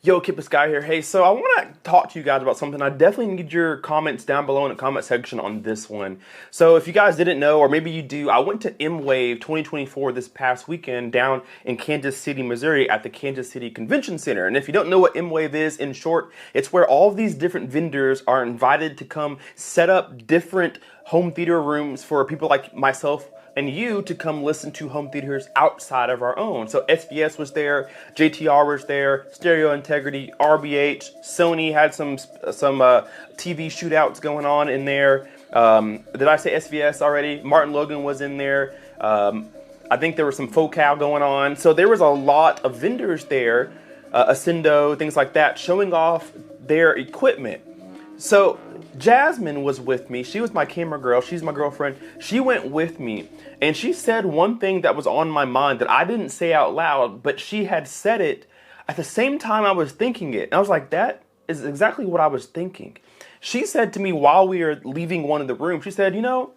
Yo, Kip Sky here. Hey, so I want to talk to you guys about something. I definitely need your comments down below in the comment section on this one. So if you guys didn't know, or maybe you do, I went to Mwave 2024 this past weekend down in Kansas City, Missouri at the Kansas City Convention Center. And if you don't know what Mwave is, in short, it's where all of these different vendors are invited to come set up different home theater rooms for people like myself and you to come listen to home theaters outside of our own. So SVS was there, JTR was there, Stereo Integrity, RBH, Sony had some TV shootouts going on in there. Did I say SVS already? Martin Logan was in there. I think there was some Focal going on. So there was a lot of vendors there, Ascendo, things like that, showing off their equipment. So Jasmine was with me. She was my camera girl. She's my girlfriend. She went with me. And she said one thing that was on my mind that I didn't say out loud, but she had said it at the same time I was thinking it. And I was like, that is exactly what I was thinking. She said to me while we were leaving one of the rooms, she said, you know,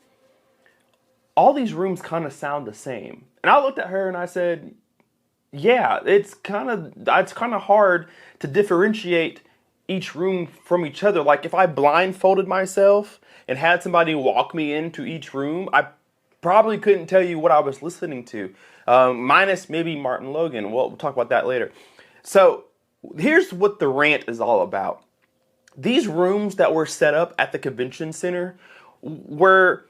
all these rooms kind of sound the same. And I looked at her and I said, yeah, it's kind of hard to differentiate each room from each other. Like if I blindfolded myself and had somebody walk me into each room, I probably couldn't tell you what I was listening to, minus maybe Martin Logan. We'll talk about that later. So here's what the rant is all about. These rooms that were set up at the convention center were,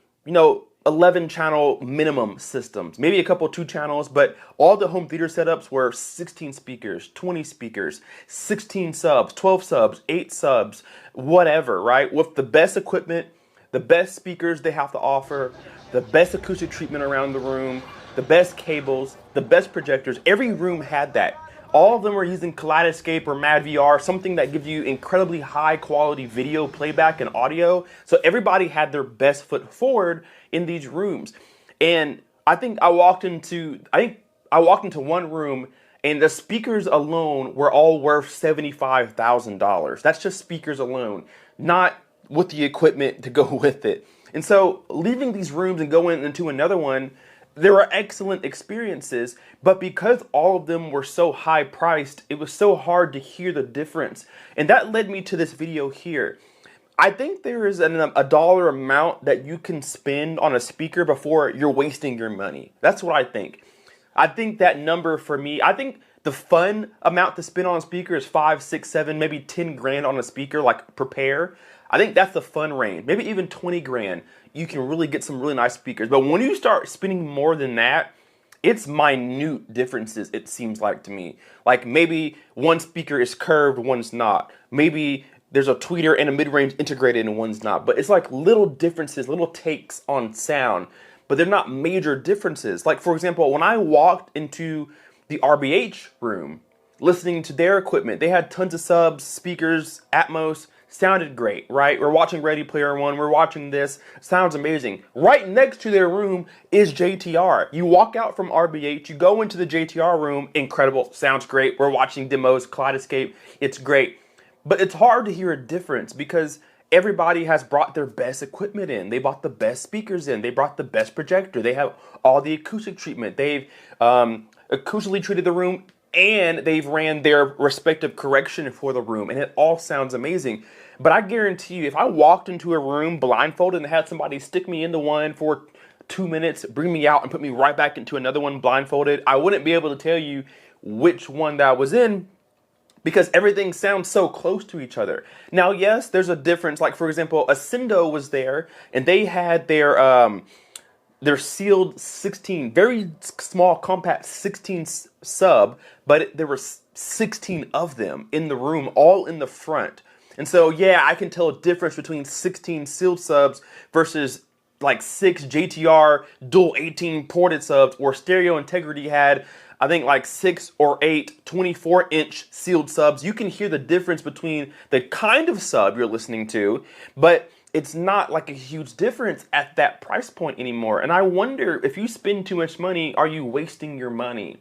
11 channel minimum systems, maybe a couple 2 channels, but all the home theater setups were 16 speakers, 20 speakers, 16 subs, 12 subs, 8 subs, whatever, right? With the best equipment, the best speakers they have to offer, the best acoustic treatment around the room, the best cables, the best projectors. Every room had that. All of them were using Kaleidoscape or Mad VR, something that gives you incredibly high quality video playback and audio. So everybody had their best foot forward in these rooms. And I think I walked into one room and the speakers alone were all worth $75,000. That's just speakers alone, not with the equipment to go with it. And so leaving these rooms and going into another one, there were excellent experiences, but because all of them were so high priced, it was so hard to hear the difference. And that led me to this video here. I think there is a dollar amount that you can spend on a speaker before you're wasting your money. That's what I think. I think that number for me, I think the fun amount to spend on a speaker is 5, 6, 7, maybe 10 grand on a speaker, like prepare. I think that's the fun range. Maybe even 20 grand. You can really get some really nice speakers. But when you start spending more than that, it's minute differences, it seems like to me. Like maybe one speaker is curved, one's not. Maybe there's a tweeter and a mid-range integrated and one's not. But it's like little differences, little takes on sound. But they're not major differences. Like for example, when I walked into the RBH room, listening to their equipment, they had tons of subs, speakers, Atmos, sounded great, right? We're watching Ready Player One, we're watching this, sounds amazing. Right next to their room is JTR. You walk out from RBH, you go into the JTR room, incredible, sounds great. We're watching demos, Kaleidoscape, it's great. But it's hard to hear a difference because everybody has brought their best equipment in. They brought the best speakers in. They brought the best projector. They have all the acoustic treatment. They've acoustically treated the room and they've ran their respective correction for the room, and it all sounds amazing. But I guarantee you, if I walked into a room blindfolded and had somebody stick me into one for 2 minutes, bring me out and put me right back into another one blindfolded, I wouldn't be able to tell you which one that I was in because everything sounds so close to each other. Now, yes, there's a difference. Like, for example, Ascendo was there, and they had their sealed 16, very small, compact 16 sub, but there were 16 of them in the room, all in the front. And so, yeah, I can tell a difference between 16 sealed subs versus like 6 JTR dual 18 ported subs, or Stereo Integrity had, I think, like 6 or 8 24-inch sealed subs. You can hear the difference between the kind of sub you're listening to, but it's not like a huge difference at that price point anymore. And I wonder, if you spend too much money, are you wasting your money?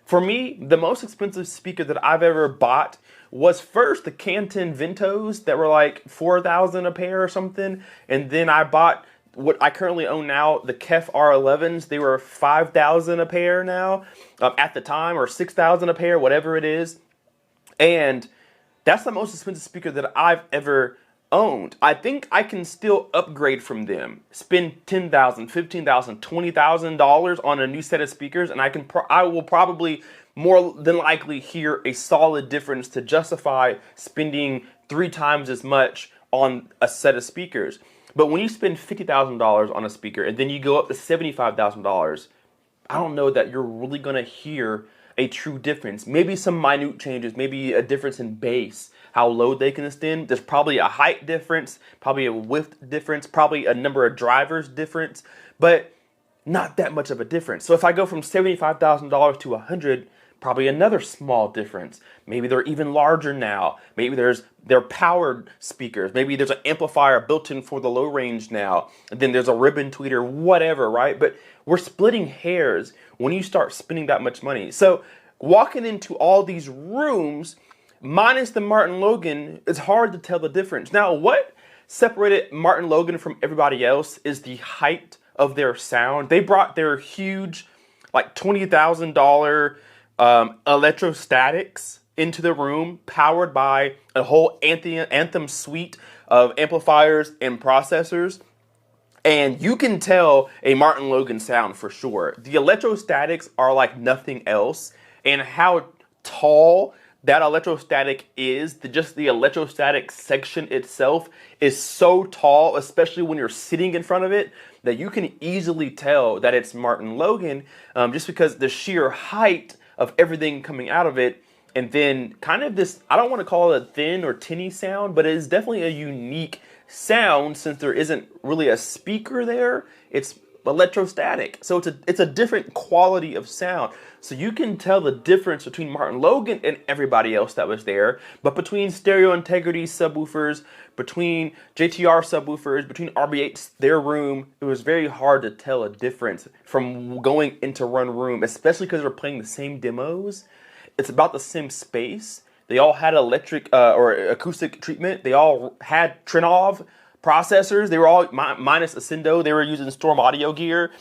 For me, the most expensive speaker that I've ever bought was first the Canton Ventos that were like $4,000 a pair or something. And then I bought what I currently own now, the Kef R11s. They were $5,000 a pair now at the time, or $6,000 a pair, whatever it is. And that's the most expensive speaker that I've ever owned. I think I can still upgrade from them, spend $10,000, $15,000, $20,000 on a new set of speakers, and I will probably more than likely hear a solid difference to justify spending 3 times as much on a set of speakers. But when you spend $50,000 on a speaker and then you go up to $75,000, I don't know that you're really going to hear a true difference. Maybe some minute changes, maybe a difference in bass, how low they can extend. There's probably a height difference, probably a width difference, probably a number of drivers difference, but not that much of a difference. So if I go from $75,000 to $100,000, probably another small difference. Maybe they're even larger now. Maybe they're powered speakers. Maybe there's an amplifier built in for the low range now. And then there's a ribbon tweeter, whatever, right? But we're splitting hairs when you start spending that much money. So walking into all these rooms, minus the Martin Logan, it's hard to tell the difference. Now, what separated Martin Logan from everybody else is the height of their sound. They brought their huge, like $20,000 electrostatics into the room, powered by a whole Anthem suite of amplifiers and processors. And you can tell a Martin Logan sound for sure. The electrostatics are like nothing else. And how tall that electrostatic is, just the electrostatic section itself is so tall, especially when you're sitting in front of it, that you can easily tell that it's Martin Logan, just because the sheer height of everything coming out of it. And then kind of this, I don't want to call it a thin or tinny sound, but it is definitely a unique sound since there isn't really a speaker there. It's electrostatic. So it's a different quality of sound. So you can tell the difference between Martin Logan and everybody else that was there, but between stereo integrity subwoofers, between JTR subwoofers, between RB8's, their room, it was very hard to tell a difference from going into one room, especially because they're playing the same demos. It's about the same space. They all had electric or acoustic treatment. They all had Trinov processors. They were all minus Ascendo. They were using Storm audio gear.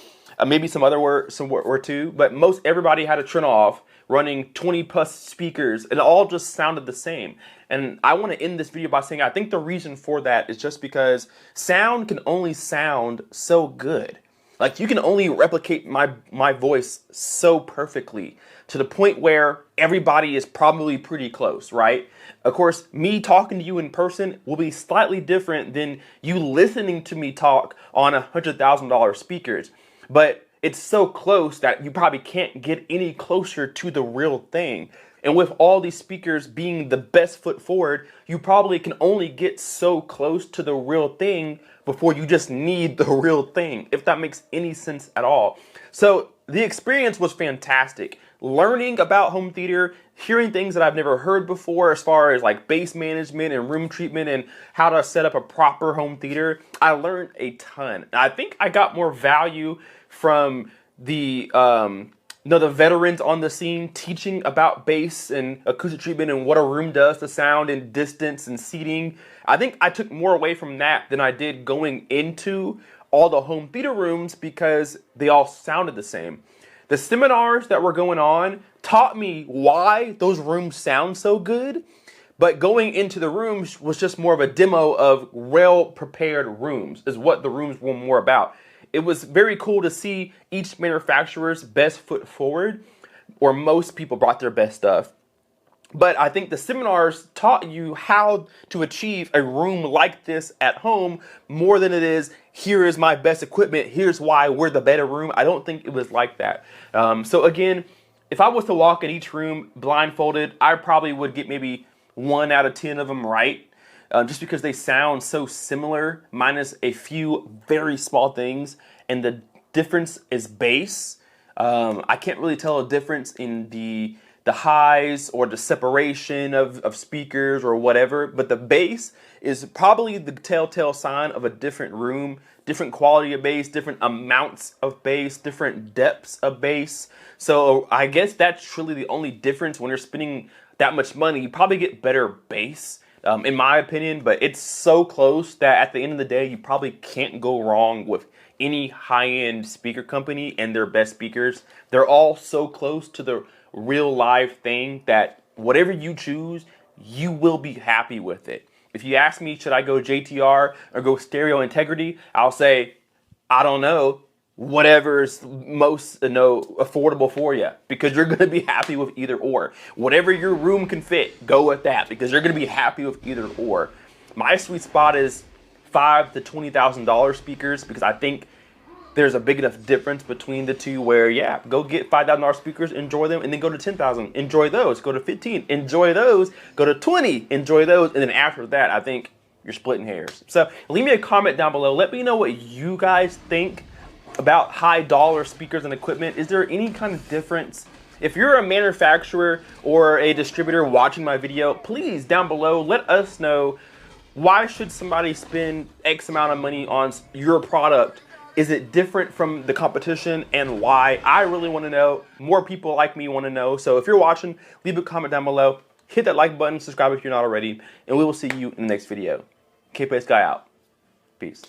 Maybe some were too, but most everybody had a Trinov running 20 plus speakers, and it all just sounded the same. And I want to end this video by saying I think the reason for that is just because sound can only sound so good. Like, you can only replicate my voice so perfectly to the point where everybody is probably pretty close, right? Of course, me talking to you in person will be slightly different than you listening to me talk on $100,000 speakers. But it's so close that you probably can't get any closer to the real thing. And with all these speakers being the best foot forward, you probably can only get so close to the real thing before you just need the real thing, if that makes any sense at all. So the experience was fantastic. Learning about home theater, hearing things that I've never heard before as far as like bass management and room treatment and how to set up a proper home theater, I learned a ton. I think I got more value from the veterans on the scene teaching about bass and acoustic treatment and what a room does to sound and distance and seating. I think I took more away from that than I did going into all the home theater rooms because they all sounded the same. The seminars that were going on taught me why those rooms sound so good, but going into the rooms was just more of a demo of well-prepared rooms, is what the rooms were more about. It was very cool to see each manufacturer's best foot forward, or most people brought their best stuff. But I think the seminars taught you how to achieve a room like this at home more than it is, here is my best equipment, here's why we're the better room. I don't think it was like that. So again, if I was to walk in each room blindfolded, I probably would get maybe 1 out of 10 of them right. Just because they sound so similar, minus a few very small things, and the difference is bass. I can't really tell a difference in the highs or the separation of speakers or whatever, but the bass is probably the telltale sign of a different room, different quality of bass, different amounts of bass, different depths of bass. So I guess that's truly the only difference. When you're spending that much money, you probably get better bass. In my opinion, but it's so close that at the end of the day, you probably can't go wrong with any high-end speaker company and their best speakers. They're all so close to the real live thing that Whatever you choose, you will be happy with it. If you ask me, should I go JTR or go stereo integrity? I'll say, I don't know. Whatever's most affordable for you, because you're going to be happy with either or. Whatever your room can fit, go with that, because you're going to be happy with either or. My sweet spot is $5,000 to $20,000 speakers, because I think there's a big enough difference between the two where, yeah, go get $5,000 speakers, enjoy them, and then go to 10,000, enjoy those, go to 15, enjoy those, go to 20, enjoy those, and then after that, I think you're splitting hairs. So leave me a comment down below. Let me know what you guys think about high dollar speakers and equipment. Is there any kind of difference? If you're a manufacturer or a distributor watching my video, please down below let us know, why should somebody spend X amount of money on your product? Is it different from the competition, and why? I really want to know. More people like me want to know. So if you're watching, leave a comment down below. Hit that like button, subscribe if you're not already, and we will see you in the next video. K-Pace Guy out. Peace.